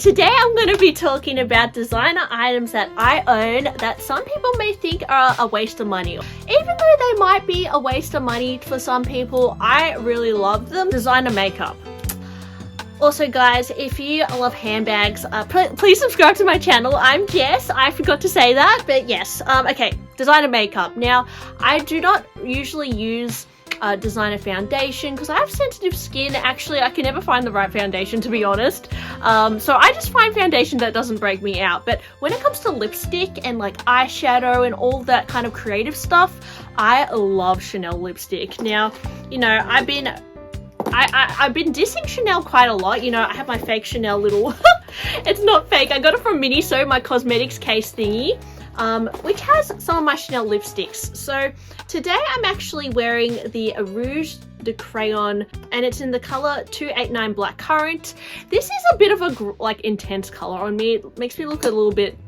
Today I'm going to be talking about designer items that I own that some people may think are a waste of money. Even though they might be a waste of money for some people, I really love them. Designer makeup. Also guys, if you love handbags, please subscribe to my channel. I'm Jess, I forgot to say that, but yes. Okay, designer makeup. Now, I do not usually use designer foundation because I have sensitive skin. Actually, I can never find the right foundation, to be honest. So I just find foundation that doesn't break me out. But when it comes to lipstick and like eyeshadow and all that kind of creative stuff, I love Chanel lipstick. Now, you know, I've been dissing Chanel quite a lot. You know, I have my fake Chanel little it's not fake, I got it from Miniso, my cosmetics case thingy, which has some of my Chanel lipsticks. So today I'm actually wearing the Rouge de Crayon, and it's in the color 289 Black Currant. This is a bit of a like intense color on me. It makes me look a little bit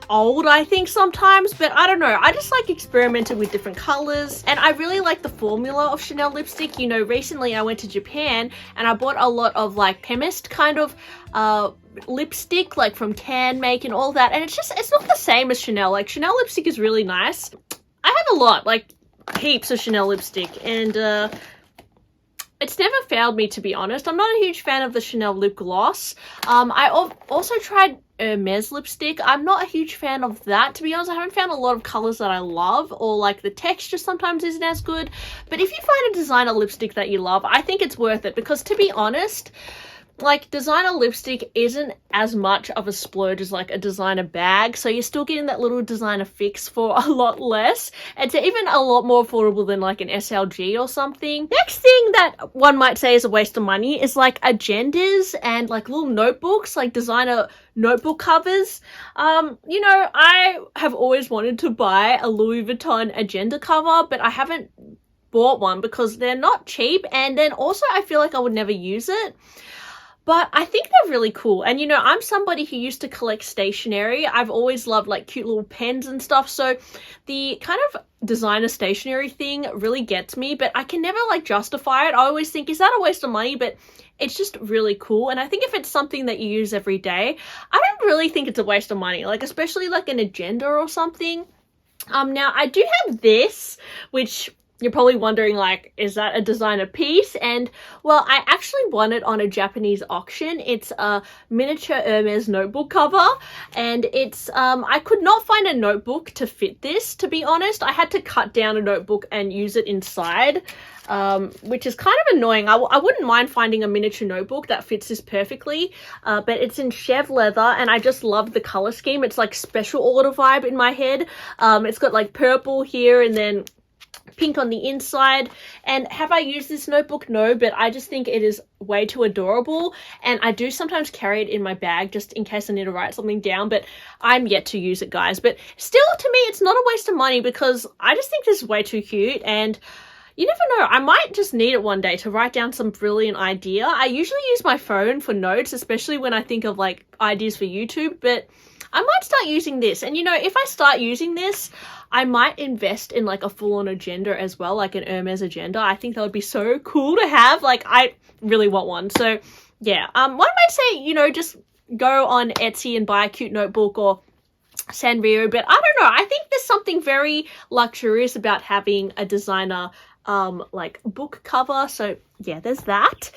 old, I think, sometimes, but I don't know, I just like experimenting with different colors, and I really like the formula of Chanel lipstick. You know, recently I went to Japan and I bought a lot of like chemist kind of lipstick, like from Can Make and all that, and it's not the same as Chanel. Like, Chanel lipstick is really nice. I have a lot, like heaps of Chanel lipstick, and it's never failed me, to be honest. I'm not a huge fan of the Chanel lip gloss. I also tried Hermes lipstick. I'm not a huge fan of that, to be honest. I haven't found a lot of colors that I love, or like the texture sometimes isn't as good. But if you find a designer lipstick that you love, I think it's worth it, because to be honest, like, designer lipstick isn't as much of a splurge as like a designer bag, so you're still getting that little designer fix for a lot less. It's even a lot more affordable than like an SLG or something. Next thing that one might say is a waste of money is like agendas and like little notebooks, like designer notebook covers. You know, I have always wanted to buy a Louis Vuitton agenda cover, but I haven't bought one because they're not cheap, and then also I feel like I would never use it. But I think they're really cool. And, you know, I'm somebody who used to collect stationery. I've always loved like cute little pens and stuff. So the kind of designer stationery thing really gets me, but I can never like justify it. I always think, is that a waste of money? But it's just really cool. And I think if it's something that you use every day, I don't really think it's a waste of money. Like, especially like an agenda or something. Now I do have this, which you're probably wondering, like, is that a designer piece? And, well, I actually won it on a Japanese auction. It's a miniature Hermes notebook cover, and it's, I could not find a notebook to fit this, to be honest. I had to cut down a notebook and use it inside, which is kind of annoying. I wouldn't mind finding a miniature notebook that fits this perfectly, but it's in chev leather, and I just love the color scheme. It's like special order vibe in my head. It's got like purple here and then pink on the inside. And have I used this notebook? No, but I just think it is way too adorable, and I do sometimes carry it in my bag just in case I need to write something down, but I'm yet to use it, guys. But still, to me, it's not a waste of money because I just think this is way too cute, and you never know, I might just need it one day to write down some brilliant idea. I usually use my phone for notes, especially when I think of like ideas for YouTube, but I might start using this. And you know, if I start using this, I might invest in like a full-on agenda as well, like an Hermes agenda. I think that would be so cool to have. Like, I really want one. So yeah, one might say, you know, just go on Etsy and buy a cute notebook or Sanrio, but I don't know. I think there's something very luxurious about having a designer like book cover. So yeah, there's that.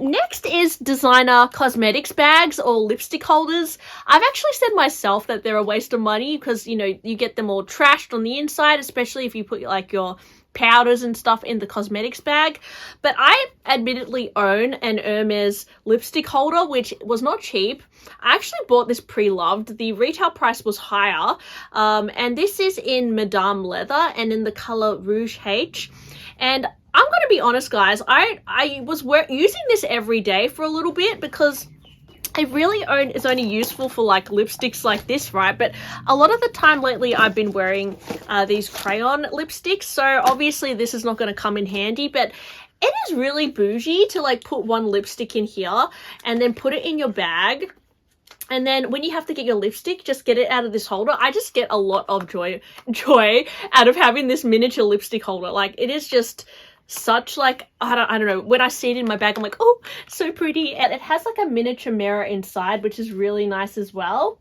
Next is designer cosmetics bags or lipstick holders. I've actually said myself that they're a waste of money because, you know, you get them all trashed on the inside, especially if you put like your powders and stuff in the cosmetics bag. But I admittedly own an Hermes lipstick holder, which was not cheap. I actually bought this pre-loved. The retail price was higher, and this is in Madame Leather and in the color Rouge H. And I'm going to be honest, guys, I was using this every day for a little bit because it really is only useful for like lipsticks like this, right? But a lot of the time lately I've been wearing these crayon lipsticks, so obviously this is not going to come in handy, but it is really bougie to like put one lipstick in here and then put it in your bag. And then when you have to get your lipstick, just get it out of this holder. I just get a lot of joy out of having this miniature lipstick holder. Like, it is just such like, I don't know, when I see it in my bag, I'm like, oh, so pretty. And it has like a miniature mirror inside, which is really nice as well.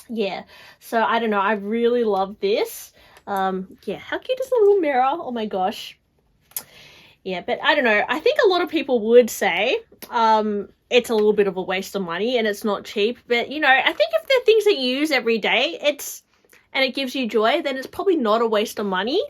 Yeah, so I don't know, I really love this. Yeah, how cute is the little mirror? Oh my gosh. Yeah, but I don't know, I think a lot of people would say it's a little bit of a waste of money and it's not cheap, but you know, I think if they're things that you use every day, and it gives you joy, then it's probably not a waste of money.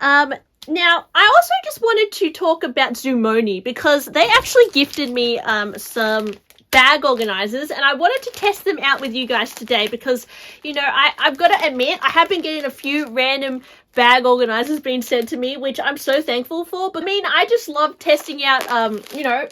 Now, I also just wanted to talk about Zoomoni because they actually gifted me some bag organizers, and I wanted to test them out with you guys today because, you know, I've got to admit, I have been getting a few random bag organizers being sent to me, which I'm so thankful for. But I mean, I just love testing out, you know,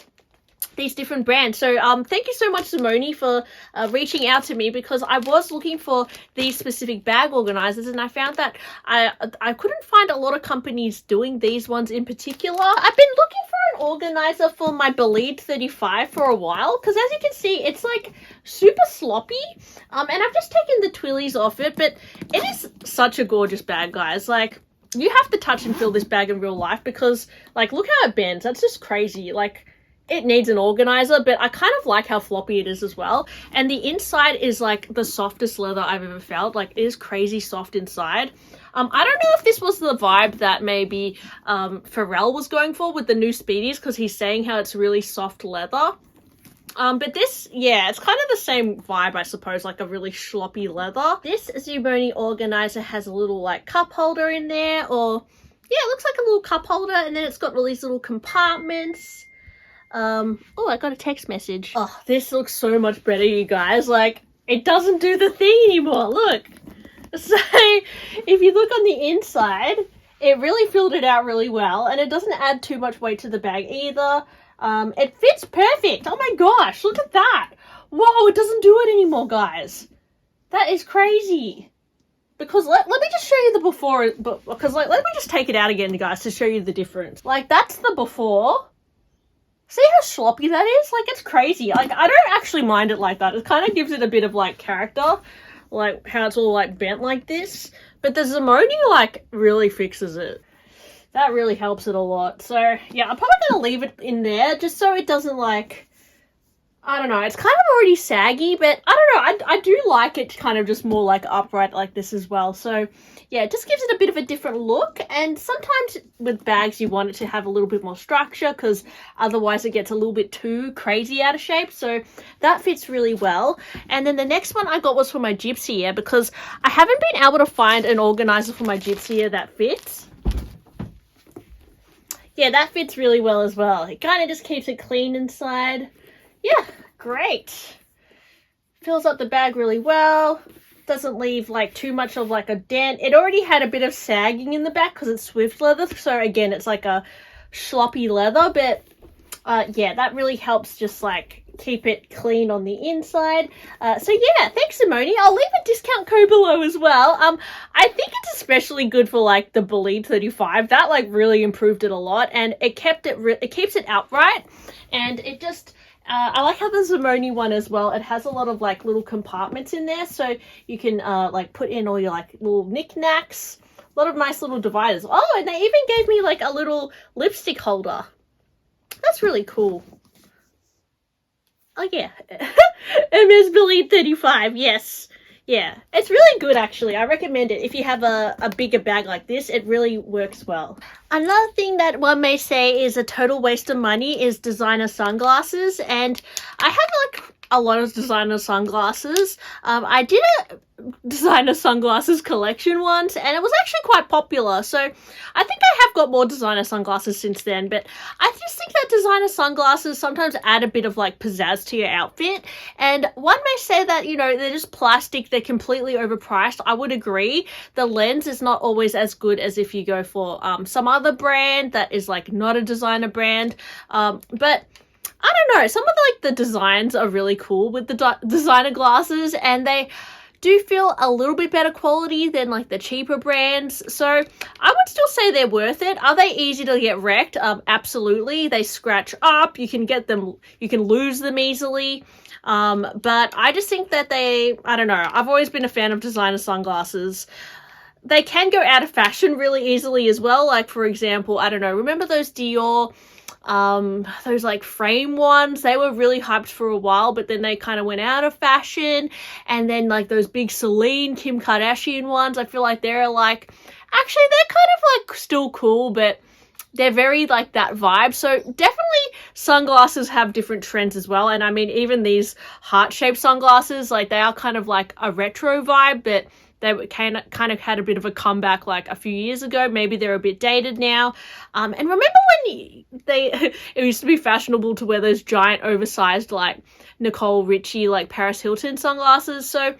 these different brands. So thank you so much, Zoomoni, for reaching out to me because I was looking for these specific bag organizers and I found that I couldn't find a lot of companies doing these ones in particular. I've been looking for an organizer for my Bolide 35 for a while because as you can see, it's like super sloppy, and I've just taken the twillies off it, but it is such a gorgeous bag, guys. Like, you have to touch and feel this bag in real life because, like, look how it bends. That's just crazy. Like, it needs an organizer, but I kind of like how floppy it is as well. And the inside is like the softest leather I've ever felt. Like, it is crazy soft inside. I don't know if this was the vibe that maybe Pharrell was going for with the new Speedies because he's saying how it's really soft leather. But this, yeah, it's kind of the same vibe, I suppose, like a really sloppy leather. This Zoomoni organizer has a little like cup holder in there, or yeah, it looks like a little cup holder, and then it's got all these little compartments. Oh, I got a text message. Oh, this looks so much better, you guys. Like, it doesn't do the thing anymore. Look. So, if you look on the inside, it really filled it out really well, and it doesn't add too much weight to the bag either. It fits perfect. Oh my gosh, look at that. Whoa, it doesn't do it anymore, guys. That is crazy. Because let me just show you the before, because like, let me just take it out again, guys, to show you the difference. Like, that's the before. See how sloppy that is? Like, it's crazy. Like, I don't actually mind it like that. It kind of gives it a bit of, like, character. Like, how it's all, like, bent like this. But the Zoomoni, like, really fixes it. That really helps it a lot. So, yeah, I'm probably going to leave it in there just so it doesn't, like, I don't know. It's kind of already saggy, but I don't know. I do like it kind of just more, like, upright like this as well. So, yeah, it just gives it a bit of a different look. And sometimes with bags, you want it to have a little bit more structure because otherwise it gets a little bit too crazy out of shape. So that fits really well. And then the next one I got was for my Jypsiere because I haven't been able to find an organizer for my Jypsiere that fits. Yeah, that fits really well as well. It kind of just keeps it clean inside. Yeah, great. Fills up the bag really well. Doesn't leave like too much of like a dent. It already had a bit of sagging in the back because it's Swift leather. So again, it's like a sloppy leather, but yeah, that really helps just like keep it clean on the inside. So yeah, thanks, Zoomoni. I'll leave a discount code below as well. I think it's especially good for like the Bolide 35. That like really improved it a lot, and it keeps it outright, and it just. I like how the Zoomoni one as well, it has a lot of like little compartments in there, so you can like put in all your like little knickknacks, a lot of nice little dividers. Oh, and they even gave me like a little lipstick holder. That's really cool. Oh yeah, MS Bolide 35, yes. Yeah, it's really good actually. I recommend it. If you have a bigger bag like this, it really works well. Another thing that one may say is a total waste of money is designer sunglasses, and I have like a lot of designer sunglasses. I did a designer sunglasses collection once, and it was actually quite popular, so I think I have got more designer sunglasses since then, but I just think that designer sunglasses sometimes add a bit of like pizzazz to your outfit, and one may say that, you know, they're just plastic, they're completely overpriced. I would agree. The lens is not always as good as if you go for some other brand that is like not a designer brand, but I don't know, some of the designs are really cool with the designer glasses, and they do feel a little bit better quality than like the cheaper brands. So I would still say they're worth it. Are they easy to get wrecked? Absolutely. They scratch up. You can get them, you can lose them easily. But I just think that I don't know, I've always been a fan of designer sunglasses. they can go out of fashion really easily as well. Like, for example, I don't know, remember those Dior those like frame ones? They were really hyped for a while, but then they kind of went out of fashion. And then like those big Celine, Kim Kardashian ones, I feel like they're like, actually they're kind of like still cool, but they're very like that vibe. So definitely sunglasses have different trends as well. And I mean, even these heart-shaped sunglasses, like they are kind of like a retro vibe, but they kind of had a bit of a comeback like a few years ago. Maybe they're a bit dated now. And remember when it used to be fashionable to wear those giant oversized like Nicole Richie, like Paris Hilton sunglasses. So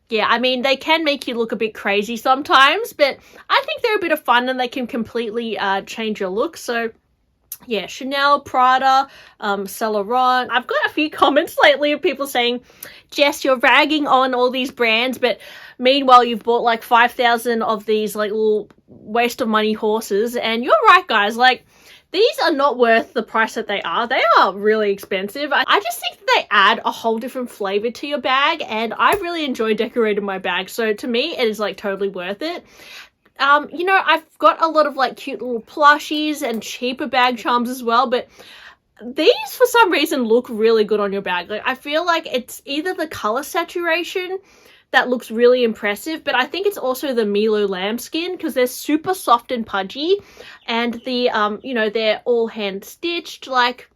yeah, I mean, they can make you look a bit crazy sometimes, but I think they're a bit of fun and they can completely change your look. So yeah, Chanel, Prada, Saint Laurent. I've got a few comments lately of people saying, Jess, you're ragging on all these brands, but meanwhile you've bought like 5,000 of these like little waste of money horses. And you're right, guys, like these are not worth the price that they are. They are really expensive. I just think that they add a whole different flavor to your bag, and I really enjoy decorating my bag. So to me, it is like totally worth it. You know, I've got a lot of like cute little plushies and cheaper bag charms as well, but these for some reason look really good on your bag. Like I feel like it's either the color saturation that looks really impressive, but I think it's also the Milo lambskin because they're super soft and pudgy, and the you know, they're all hand stitched. Like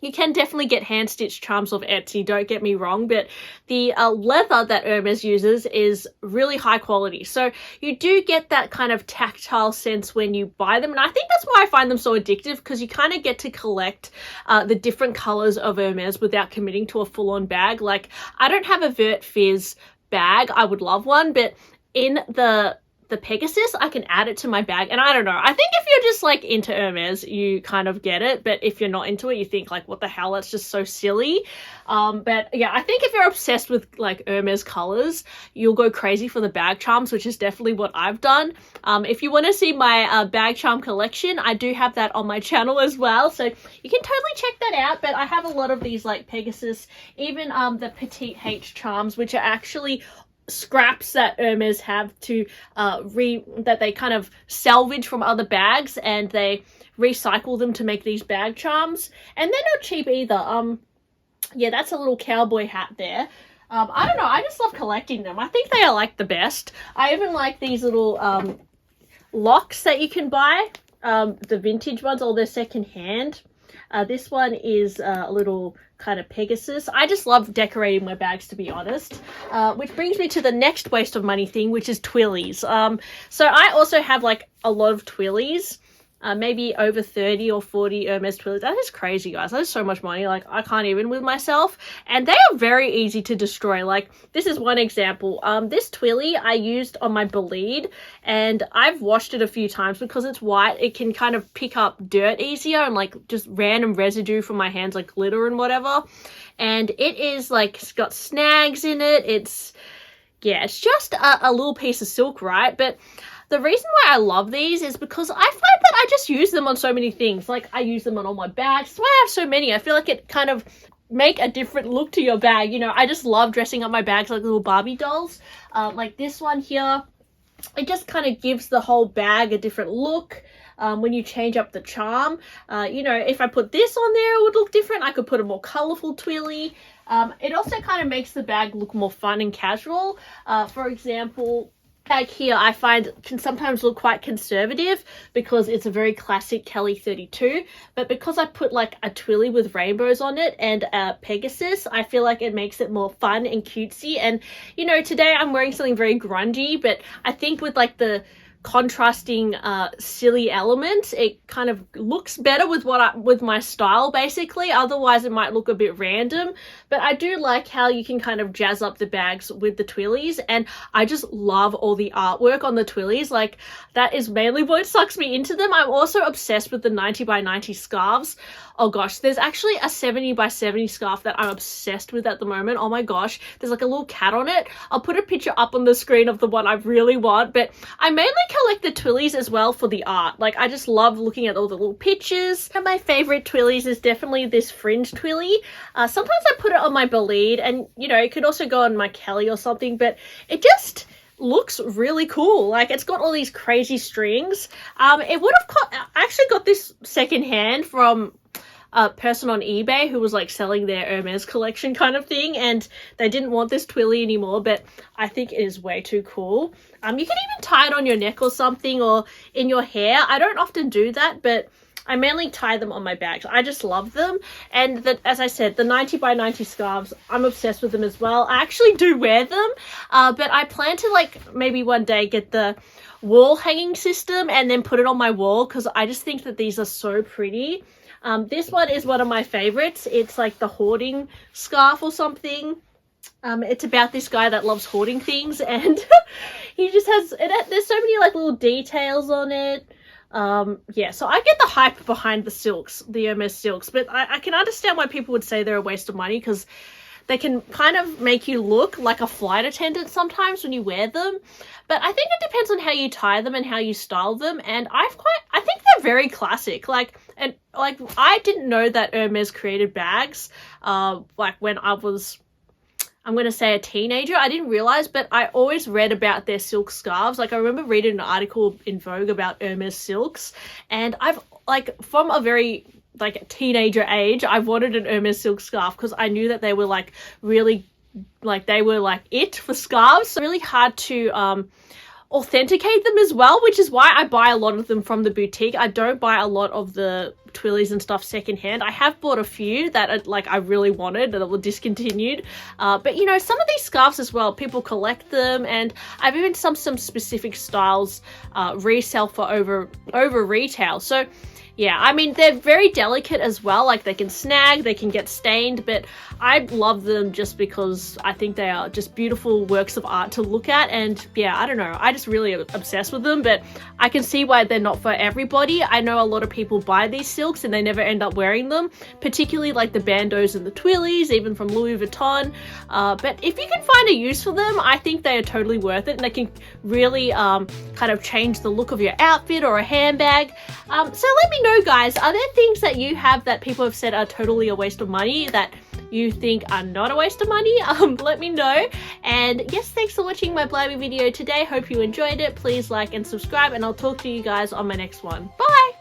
you can definitely get hand-stitched charms off Etsy, don't get me wrong, but the leather that Hermes uses is really high quality. So you do get that kind of tactile sense when you buy them, and I think that's why I find them so addictive, because you kind of get to collect the different colors of Hermes without committing to a full-on bag. Like, I don't have a Vert Fizz bag. I would love one, but in the Pegasus, I can add it to my bag. And I don't know, I think if you're just like into Hermes, you kind of get it, but if you're not into it, you think like, what the hell, that's just so silly. But yeah, I think if you're obsessed with like Hermes colors, you'll go crazy for the bag charms, which is definitely what I've done. If you want to see my bag charm collection, I do have that on my channel as well, so you can totally check that out. But I have a lot of these like Pegasus, even the Petite H charms, which are actually scraps that Hermes have to that they kind of salvage from other bags, and they recycle them to make these bag charms, and they're not cheap either. Yeah, that's a little cowboy hat there. I don't know, I just love collecting them. I think they are like the best. I even like these little locks that you can buy, the vintage ones, or they're second hand. This one is a little kind of Pegasus. I just love decorating my bags, to be honest. Which brings me to the next waste of money thing, which is twillies. So I also have like a lot of twillies. Maybe over 30 or 40 Hermes twillies. That is crazy, guys. That is so much money. Like, I can't even with myself. And they are very easy to destroy. Like, this is one example. This twilly I used on my Bolide, and I've washed it a few times because it's white. It can kind of pick up dirt easier and like just random residue from my hands, like glitter and whatever. And it is like, it's got snags in it. It's, yeah, it's just a little piece of silk, right? But the reason why I love these is because I find that I just use them on so many things. Like, I use them on all my bags. That's why I have so many. I feel like it kind of make a different look to your bag. You know, I just love dressing up my bags like little Barbie dolls. Like this one here, it just kind of gives the whole bag a different look. When you change up the charm, you know, if I put this on there, it would look different. I could put a more colorful twilly. It also kind of makes the bag look more fun and casual. For example, bag here I find can sometimes look quite conservative because it's a very classic Kelly 32, but because I put like a twilly with rainbows on it and a Pegasus, I feel like it makes it more fun and cutesy. And you know, today I'm wearing something very grungy, but I think with like the contrasting silly elements, it kind of looks better with with my style basically. Otherwise it might look a bit random, but I do like how you can kind of jazz up the bags with the twillies, and I just love all the artwork on the twillies. Like, that is mainly what sucks me into them. I'm also obsessed with the 90 by 90 scarves. Oh gosh, there's actually a 70 by 70 scarf that I'm obsessed with at the moment. Oh my gosh, there's like a little cat on it. I'll put a picture up on the screen of the one I really want, but I mainly collect the twillies as well for the art. Like, I just love looking at all the little pictures. And my favorite twillies is definitely this fringe twilly. Sometimes I put it on my Bolide, and you know, it could also go on my Kelly or something, but it just looks really cool. Like, it's got all these crazy strings. It would have I actually got this secondhand from a person on eBay who was like selling their Hermes collection kind of thing, and they didn't want this twilly anymore, but I think it is way too cool. You can even tie it on your neck or something, or in your hair. I don't often do that, but I mainly tie them on my bags. I just love them. And as I said, the 90 by 90 scarves, I'm obsessed with them as well. I actually do wear them, but I plan to like maybe one day get the wall hanging system and then put it on my wall, because I just think that these are so pretty. This one is one of my favorites. It's like the hoarding scarf or something. It's about this guy that loves hoarding things, and he just has it. There's so many like little details on it. Yeah, so I get the hype behind the silks, the Hermes silks, but I can understand why people would say they're a waste of money, because they can kind of make you look like a flight attendant sometimes when you wear them. But I think it depends on how you tie them and how you style them, and I think they're very classic. Like I didn't know that Hermes created bags like when I was, I'm going to say, a teenager. I didn't realize, but I always read about their silk scarves. Like, I remember reading an article in Vogue about Hermes silks, and I've, like, from a very, like, teenager age, I wanted an Hermes silk scarf, because I knew that they were, like, really, like, they were, like, it for scarves. So really hard to authenticate them as well, which is why I buy a lot of them from the boutique. I don't buy a lot of the twillies and stuff secondhand. I have bought a few that like I really wanted that were discontinued, but you know, some of these scarves as well, people collect them, and I've even some specific styles resell for over retail. So yeah, I mean, they're very delicate as well. Like, they can snag, they can get stained, but I love them just because I think they are just beautiful works of art to look at. And yeah, I don't know, I just really am obsessed with them, but I can see why they're not for everybody. I know a lot of people buy these silks and they never end up wearing them, particularly like the bandeaus and the twillies, even from Louis Vuitton. But if you can find a use for them, I think they are totally worth it, and they can really kind of change the look of your outfit or a handbag. So let me know, guys, are there things that you have that people have said are totally a waste of money that you think are not a waste of money? Let me know. And yes, thanks for watching my blabby video today. Hope you enjoyed it. Please like and subscribe, and I'll talk to you guys on my next one. Bye!